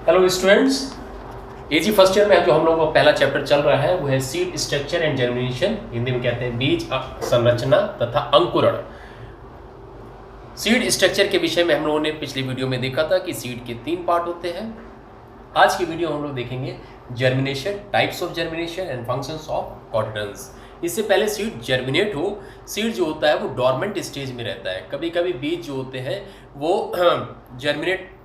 Hello students, एजी first year में जो हम लोगों का पहला चैप्टर चल रहा है वो है seed structure and germination, Hindi में कहते हैं बीज संरचना तथा अंकुरण। सीड स्ट्रक्चर के विषय में हम लोगों ने पिछली वीडियो में देखा था कि सीड के 3 पार्ट होते हैं। आज की वीडियो हम लोग देखेंगे germination, types of germination and functions of cottons. इससे पहले सीड जर्मिनेट हो, सीड जो होता है वो डॉर्मेंट स्टेज में रहता है। कभी कभी बीज जो होते हैं वो जर्मिनेट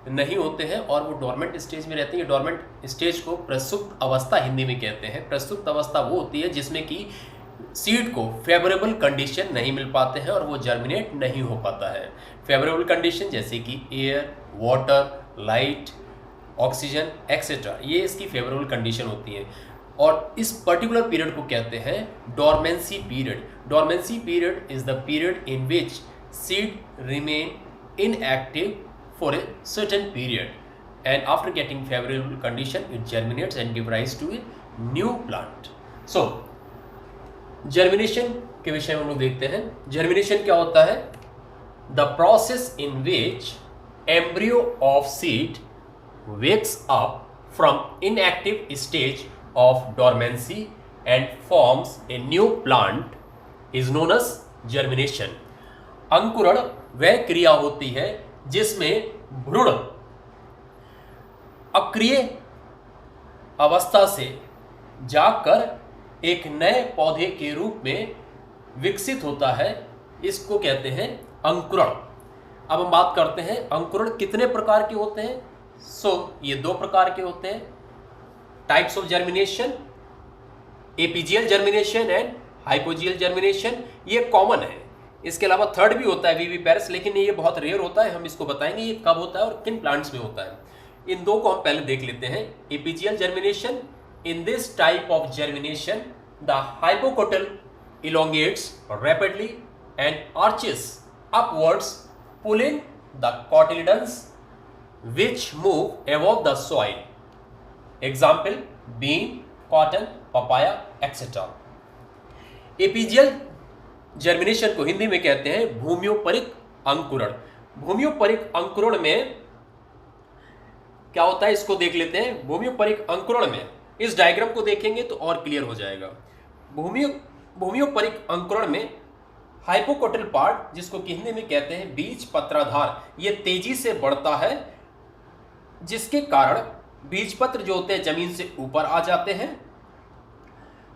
नहीं होते हैं और वो डॉर्मेंट स्टेज में रहते हैं। डॉर्मेंट स्टेज को प्रसुप्त अवस्था हिंदी में कहते हैं। प्रसुप्त अवस्था वो होती है जिसमें कि सीड को फेवरेबल कंडीशन नहीं मिल पाते हैं और वो जर्मिनेट नहीं हो पाता है। फेवरेबल कंडीशन जैसे कि air, water, light, oxygen etcetera, ये इसकी फेवरेबल कंडीशन होती है। और इस पर्टिकुलर पीरियड को कहते हैं dormancy period. Dormancy period is the period in which seed remain inactive for a certain period, and after getting favorable condition it germinates and give rise to a new plant. So germination के विषय में हम लोग देखते हैं। germination क्या होता है? The process in which embryo of seed wakes up from inactive stage of dormancy and forms a new plant is known as germination. अंकुरण वह क्रिया होती है जिसमें भ्रूण अक्रिय अवस्था से जाकर एक नए पौधे के रूप में विकसित होता है, इसको कहते हैं अंकुरण। अब हम बात करते हैं अंकुरण कितने प्रकार के होते हैं। ये 2 प्रकार के होते हैं, types of germination, epigeal germination and hypogeal germination. ये कॉमन है। इसके अलावा थर्ड भी होता है विविपेरस, लेकिन ये बहुत रेयर होता है। हम इसको बताएंगे ये कब होता है और किन प्लांट्स में होता है। इन 2 को हम पहले देख लेते हैं। Epigeal germination, in this type of germination the hypocotyl elongates rapidly and arches upwards, pulling the cotyledons which move above the soil. Example: bean, cotton, papaya, etc. Epigeal germination को हिंदी में कहते हैं भूम्योपरिक अंकुरण। भूम्योपरिक अंकुरण में क्या होता है इसको देख लेते हैं। भूम्योपरिक अंकुरण में इस डायग्राम को देखेंगे तो और क्लियर हो जाएगा। भूम्योपरिक अंकुरण में हाइपोकोटल पार्ट, जिसको कि हिंदी में कहते हैं बीज पत्राधार, ये तेजी से बढ़ता है, जिसके कारण बीजपत्र जो होते हैं जमीन से ऊपर आ जाते हैं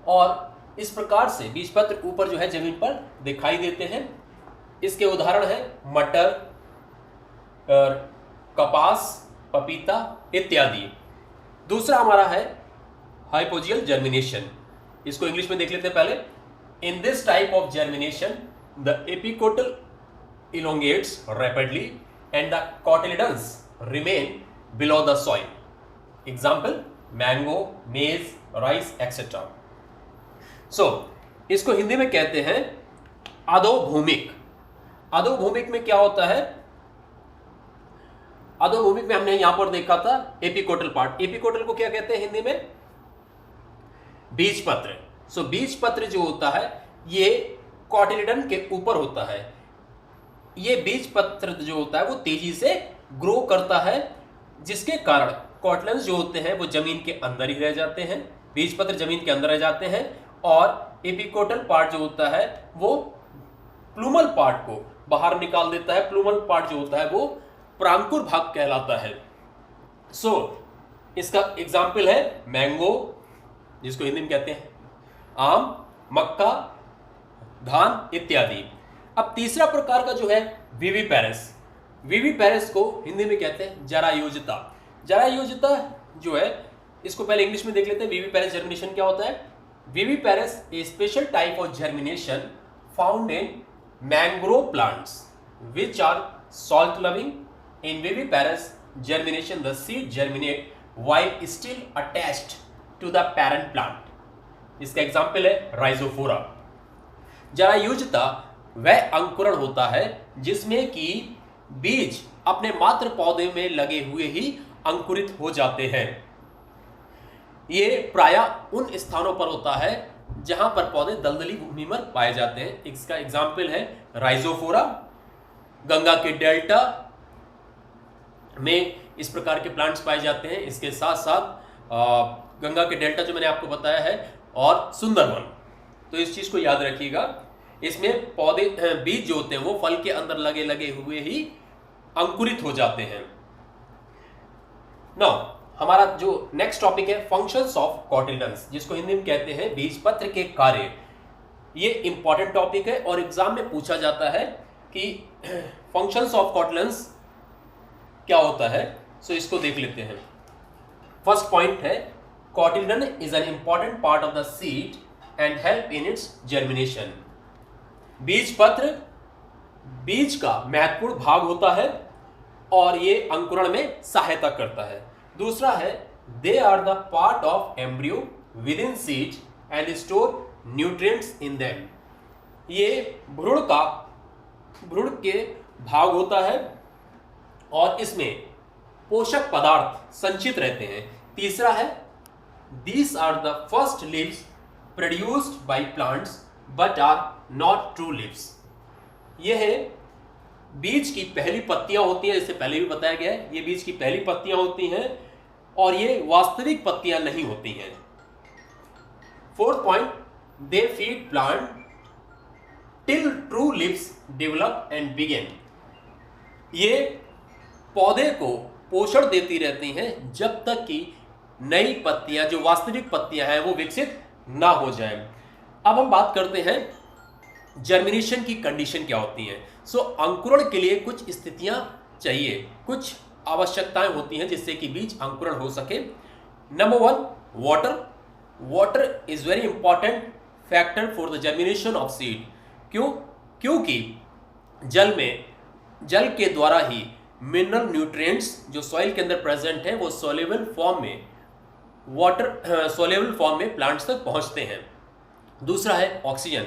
और इस प्रकार से बीजपत्र ऊपर जो है जमीन पर दिखाई देते हैं। इसके उदाहरण है मटर, कपास, पपीता इत्यादि। दूसरा हमारा है हाइपोजियल जर्मिनेशन। इसको इंग्लिश में देख लेते हैं पहले। In this type of germination the epicotyl elongates rapidly and the cotyledons remain below the soil. Example: mango, maize, rice, etc. इसको हिंदी में कहते हैं अधोभूमिक। अधोभूमिक में क्या होता है? अधोभूमिक में हमने यहां पर देखा था एपिकोटल पार्ट। एपिकोटल को क्या कहते हैं हिंदी में? बीजपत्र। बीजपत्र जो होता है ये कॉटिलिडन के ऊपर होता है। ये बीजपत्र जो होता है वो तेजी से ग्रो करता है, जिसके कारण कॉटिलिडन्स जो होते हैं वो जमीन के अंदर ही रह जाते हैं। बीजपत्र जमीन के अंदर रह जाते हैं और एपिकोटल पार्ट जो होता है वो प्लूमल पार्ट को बाहर निकाल देता है। प्लूमल पार्ट जो होता है वो प्रांकुर भाग कहलाता है। इसका एग्जाम्पल है मैंगो, जिसको हिंदी में कहते हैं आम, मक्का, धान इत्यादि। अब तीसरा प्रकार का जो है विविपेरस। विविपेरस को हिंदी में कहते हैं जरायोजिता। जरायोजिता जो है इसको पहले इंग्लिश में देख लेते हैं। विविपेरस जर्मिनेशन क्या होता है? Viviparous, a special type of germination found in mangrove plants which are salt loving. In viviparous germination the seed germinate while still attached to the parent plant. इसका एग्जाम्पल है Rhizophora. जरायुजता वह अंकुरण होता है जिसमें कि बीज अपने मात्र पौधे में लगे हुए ही अंकुरित हो जाते हैं। ये प्रायः उन स्थानों पर होता है जहां पर पौधे दलदली भूमि में पाए जाते हैं। इसका एग्जाम्पल है राइजोफोरा गंगा के डेल्टा में इस प्रकार के प्लांट्स पाए जाते हैं। इसके साथ साथ गंगा के डेल्टा जो मैंने आपको बताया है, और सुंदरवन। तो इस चीज को याद रखिएगा। इसमें पौधे बीज जो होते हैं वो फल के अंदर लगे लगे हुए ही अंकुरित हो जाते हैं। नाउ हमारा जो नेक्स्ट टॉपिक है फंक्शंस ऑफ कॉटिलडंस, जिसको हिंदी में कहते हैं बीजपत्र के कार्य। ये इंपॉर्टेंट टॉपिक है और एग्जाम में पूछा जाता है कि फंक्शंस ऑफ कॉटिलडंस क्या होता है। सो इसको देख लेते हैं। फर्स्ट पॉइंट है cotyledon is an important part of the seed and help in its germination. बीजपत्र बीज का महत्वपूर्ण भाग होता है और ये अंकुरण में सहायता करता है। दूसरा है they are the part of embryo within seed and store nutrients in them. ये भ्रूण के भाग होता है और इसमें पोषक पदार्थ संचित रहते हैं। तीसरा है these are the first leaves produced by plants but are not true leaves. ये है बीज की पहली पत्तियां होती हैं, इससे पहले भी बताया गया है। ये बीज की पहली पत्तियां होती हैं और ये वास्तविक पत्तियां नहीं होती हैं। Fourth point they feed plant till true leaves develop and begin. ये पौधे को पोषण देती रहती हैं जब तक कि नई पत्तियां जो वास्तविक पत्तियां हैं वो विकसित ना हो जाएं। अब हम बात करते हैं जर्मिनेशन की कंडीशन क्या होती हैं। सो अंकुरण के लिए कुछ स्थितियां चाहिए, कुछ आवश्यकताएं होती हैं जिससे कि बीज अंकुरण हो सके। Number 1 water. Water is very important factor for the germination of seed. क्योंकि जल के द्वारा ही मिनरल न्यूट्रिएंट्स जो सॉइल के अंदर प्रेजेंट हैं वो सोल्यूबल फॉर्म में प्लांट्स तक पहुंचते हैं। दूसरा है ऑक्सीजन।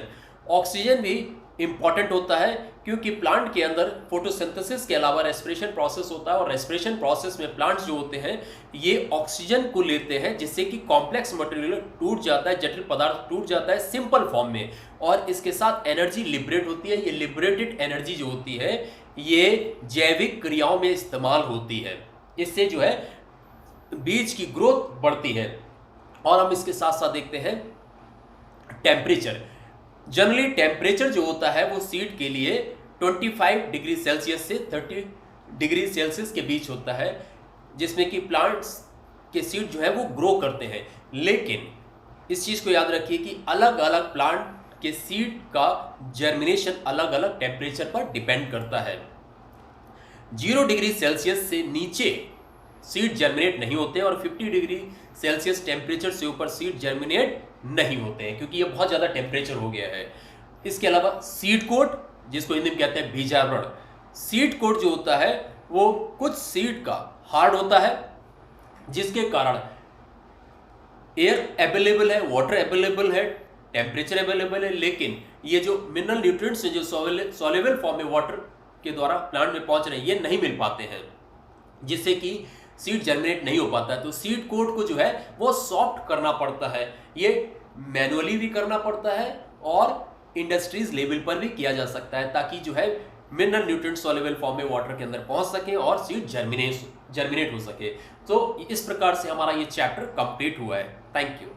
ऑक्सीजन भी इंपॉर्टेंट होता है क्योंकि प्लांट के अंदर फोटोसिंथेसिस के अलावा रेस्पिरेशन प्रोसेस होता है और रेस्पिरेशन प्रोसेस में प्लांट्स जो होते हैं ये ऑक्सीजन को लेते हैं जिससे कि कॉम्प्लेक्स मटेरियल टूट जाता है, जटिल पदार्थ टूट जाता है सिंपल फॉर्म में, और इसके साथ एनर्जी लिबरेट होती है। ये लिबरेटेड एनर्जी जो होती है ये जैविक क्रियाओं में इस्तेमाल होती है। इससे जो है बीज की ग्रोथ बढ़ती है। और हम इसके साथ साथ देखते हैं टेम्परेचर। जनरली टेम्परेचर जो होता है वो सीड के लिए 25 डिग्री सेल्सियस से 30 डिग्री सेल्सियस के बीच होता है, जिसमें कि प्लांट्स के सीड जो है वो ग्रो करते हैं। लेकिन इस चीज़ को याद रखिए कि अलग अलग प्लांट के सीड का जर्मिनेशन अलग अलग टेम्परेचर पर डिपेंड करता है। 0 डिग्री सेल्सियस से नीचे सीड जर्मिनेट नहीं होते और 50 डिग्री सेल्सियस टेम्परेचर से ऊपर सीड जर्मिनेट नहीं होते हैं क्योंकि ये बहुत ज़्यादा टेम्परेचर हो गया है। इसके अलावा सीड कोट, जिसको हिंदी में कहते हैं बीजावरण। सीड कोट जो होता है वो कुछ सीड का हार्ड होता है जिसके कारण एयर अवेलेबल है, वाटर अवेलेबल है, टेम्परेचर अवेलेबल है, लेकिन ये जो मिनरल न्यूट्रिएंट्स जो सॉल्युबल फॉर्म में वाटर के द्वारा प्लांट में पहुंच रहे हैं ये नहीं मिल पाते हैं, जिससे कि सीड जर्मिनेट नहीं हो पाता है। तो सीड कोट को जो है वो सॉफ्ट करना पड़ता है। ये मैनुअली भी करना पड़ता है और इंडस्ट्रीज लेवल पर भी किया जा सकता है ताकि जो है मिनरल न्यूट्रिएंट सॉल्युबल फॉर्म में वाटर के अंदर पहुंच सके और सीड जर्मिनेट हो सके। तो इस प्रकार से हमारा ये चैप्टर कंप्लीट हुआ है। Thank you.